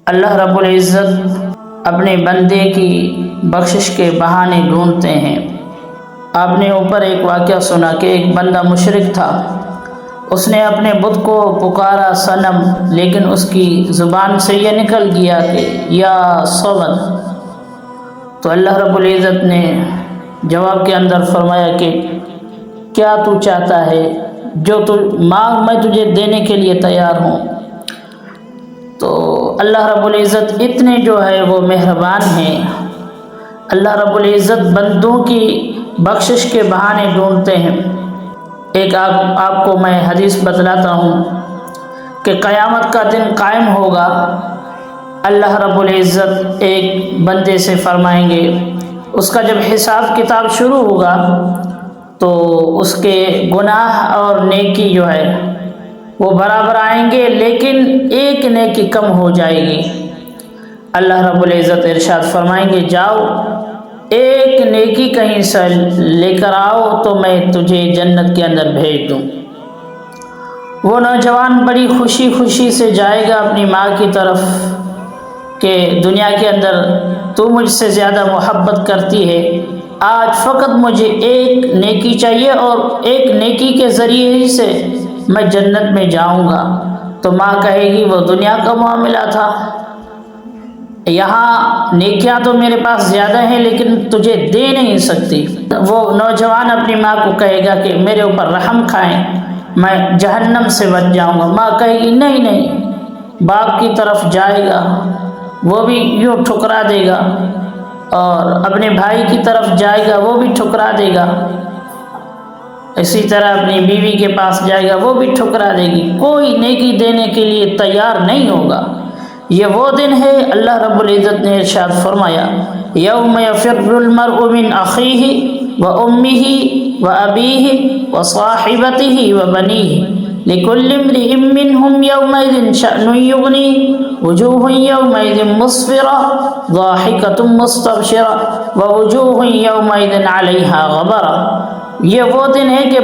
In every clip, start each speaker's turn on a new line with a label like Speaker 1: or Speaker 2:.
Speaker 1: اللہ رب العزت اپنے بندے کی بخشش کے بہانے ڈھونڈتے ہیں۔ آپ نے اوپر ایک واقعہ سنا کہ ایک بندہ مشرک تھا، اس نے اپنے بت کو پکارا صنم، لیکن اس کی زبان سے یہ نکل گیا کہ یا صمد۔ تو اللہ رب العزت نے جواب کے اندر فرمایا کہ کیا تو چاہتا ہے، جو تو مانگ میں تجھے دینے کے لیے تیار ہوں۔ تو اللہ رب العزت اتنے جو ہے وہ مہربان ہیں۔ اللہ رب العزت بندوں کی بخشش کے بہانے ڈھونڈتے ہیں۔ ایک آپ کو میں حدیث بتلاتا ہوں کہ قیامت کا دن قائم ہوگا، اللہ رب العزت ایک بندے سے فرمائیں گے، اس کا جب حساب کتاب شروع ہوگا تو اس کے گناہ اور نیکی جو ہے وہ برابر آئیں گے، لیکن ایک نیکی کم ہو جائے گی۔ اللہ رب العزت ارشاد فرمائیں گے، جاؤ ایک نیکی کہیں سے لے کر آؤ تو میں تجھے جنت کے اندر بھیج دوں۔ وہ نوجوان بڑی خوشی خوشی سے جائے گا اپنی ماں کی طرف کہ دنیا کے اندر تو مجھ سے زیادہ محبت کرتی ہے، آج فقط مجھے ایک نیکی چاہیے اور ایک نیکی کے ذریعے ہی سے میں جنت میں جاؤں گا۔ تو ماں کہے گی وہ دنیا کا معاملہ تھا، یہاں نیکیاں تو میرے پاس زیادہ ہیں لیکن تجھے دے نہیں سکتی۔ وہ نوجوان اپنی ماں کو کہے گا کہ میرے اوپر رحم کھائیں، میں جہنم سے بچ جاؤں گا۔ ماں کہے گی نہیں نہیں، باپ کی طرف جائے گا، وہ بھی یوں ٹھکرا دے گا، اور اپنے بھائی کی طرف جائے گا، وہ بھی ٹھکرا دے گا، اسی طرح اپنی بیوی کے پاس جائے گا، وہ بھی ٹھکرا دے گی، کوئی نیکی دینے کے لیے تیار نہیں ہوگا۔ یہ وہ دن ہے، اللہ رب العزت نے ارشاد فرمایا، یوم یفر المرء من اخیہ وامہ وابیہ وصاحبتہ وبنیہ لکل امرئ منہم یومئذ شأن یغنیہ وجوہ یومئذ مسفرہ ضاحکۃ مستبشرہ ووجوہ یومئذ علیہا غبرہ۔ یہ وہ دن ہے کہ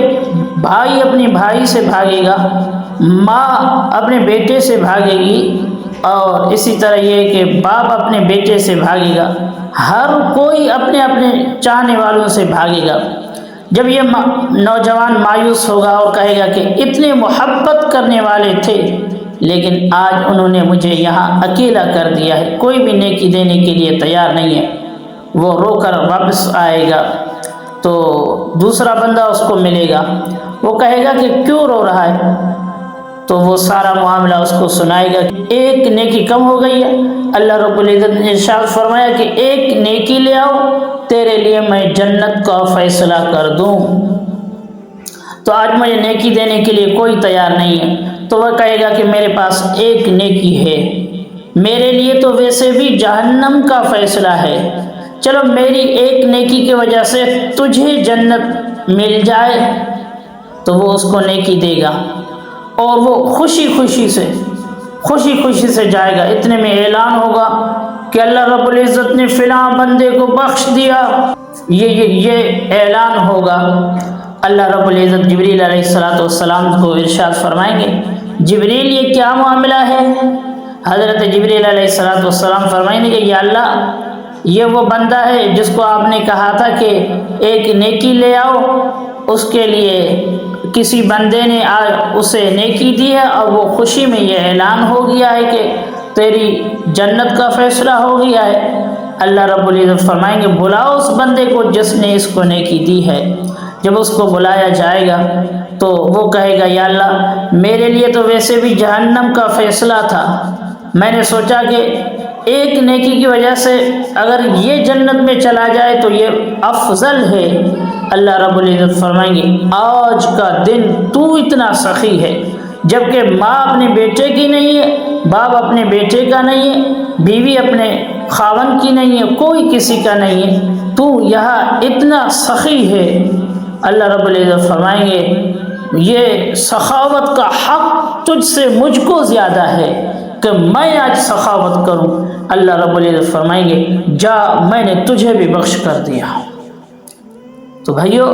Speaker 1: بھائی اپنے بھائی سے بھاگے گا، ماں اپنے بیٹے سے بھاگے گی، اور اسی طرح یہ کہ باپ اپنے بیٹے سے بھاگے گا، ہر کوئی اپنے اپنے چاہنے والوں سے بھاگے گا۔ جب یہ نوجوان مایوس ہوگا اور کہے گا کہ اتنے محبت کرنے والے تھے لیکن آج انہوں نے مجھے یہاں اکیلا کر دیا ہے، کوئی بھی نیکی دینے کے لیے تیار نہیں ہے۔ وہ رو کر واپس آئے گا تو دوسرا بندہ اس کو ملے گا، وہ کہے گا کہ کیوں رو رہا ہے؟ تو وہ سارا معاملہ اس کو سنائے گا، ایک نیکی کم ہو گئی ہے۔ اللہ رب العزت نے ارشاد فرمایا کہ ایک نیکی لے آؤ، تیرے لیے میں جنت کا فیصلہ کر دوں۔ تو آج مجھے نیکی دینے کے لیے کوئی تیار نہیں ہے، تو وہ کہے گا کہ میرے پاس ایک نیکی ہے، میرے لیے تو ویسے بھی جہنم کا فیصلہ ہے، چلو میری ایک نیکی کی وجہ سے تجھے جنت مل جائے۔ تو وہ اس کو نیکی دے گا اور وہ خوشی خوشی سے جائے گا۔ اتنے میں اعلان ہوگا کہ اللہ رب العزت نے فلاں بندے کو بخش دیا، یہ اعلان ہوگا۔ اللہ رب العزت جبریل علیہ السلام کو ارشاد فرمائیں گے، جبریل یہ کیا معاملہ ہے؟ حضرت جبریل علیہ السلام فرمائیں گے کہ یا اللہ، یہ وہ بندہ ہے جس کو آپ نے کہا تھا کہ ایک نیکی لے آؤ، اس کے لیے کسی بندے نے آج اسے نیکی دی ہے اور وہ خوشی میں یہ اعلان ہو گیا ہے کہ تیری جنت کا فیصلہ ہو گیا ہے۔ اللہ رب العزت فرمائیں گے بلاؤ اس بندے کو جس نے اس کو نیکی دی ہے۔ جب اس کو بلایا جائے گا تو وہ کہے گا یا اللہ، میرے لیے تو ویسے بھی جہنم کا فیصلہ تھا، میں نے سوچا کہ ایک نیکی کی وجہ سے اگر یہ جنت میں چلا جائے تو یہ افضل ہے۔ اللہ رب العزت فرمائیں گے آج کا دن تو اتنا سخی ہے، جبکہ ماں اپنے بیٹے کی نہیں ہے، باپ اپنے بیٹے کا نہیں ہے، بیوی اپنے خاوند کی نہیں ہے، کوئی کسی کا نہیں ہے، تو یہاں اتنا سخی ہے۔ اللہ رب العزت فرمائیں گے یہ سخاوت کا حق تجھ سے مجھ کو زیادہ ہے کہ میں آج سخاوت کروں۔ اللہ رب العزت فرمائیں گے جا، میں نے تجھے بھی بخش کر دیا۔ تو بھائیو،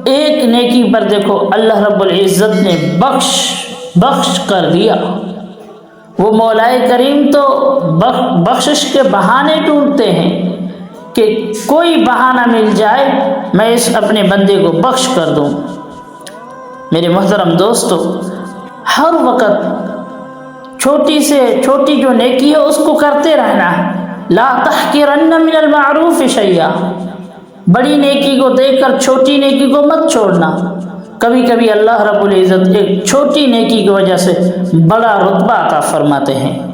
Speaker 1: ایک نیکی پر دیکھو اللہ رب العزت نے بخش کر دیا۔ وہ مولائے کریم تو بخشش کے بہانے ڈھونڈتے ہیں کہ کوئی بہانہ مل جائے میں اس اپنے بندے کو بخش کر دوں۔ میرے محترم دوستو، ہر وقت چھوٹی سے چھوٹی جو نیکی ہے اس کو کرتے رہنا، لا تحقرن من المعروف شیئا، بڑی نیکی کو دیکھ کر چھوٹی نیکی کو مت چھوڑنا۔ کبھی کبھی اللہ رب العزت ایک چھوٹی نیکی کی وجہ سے بڑا رتبہ عطا فرماتے ہیں۔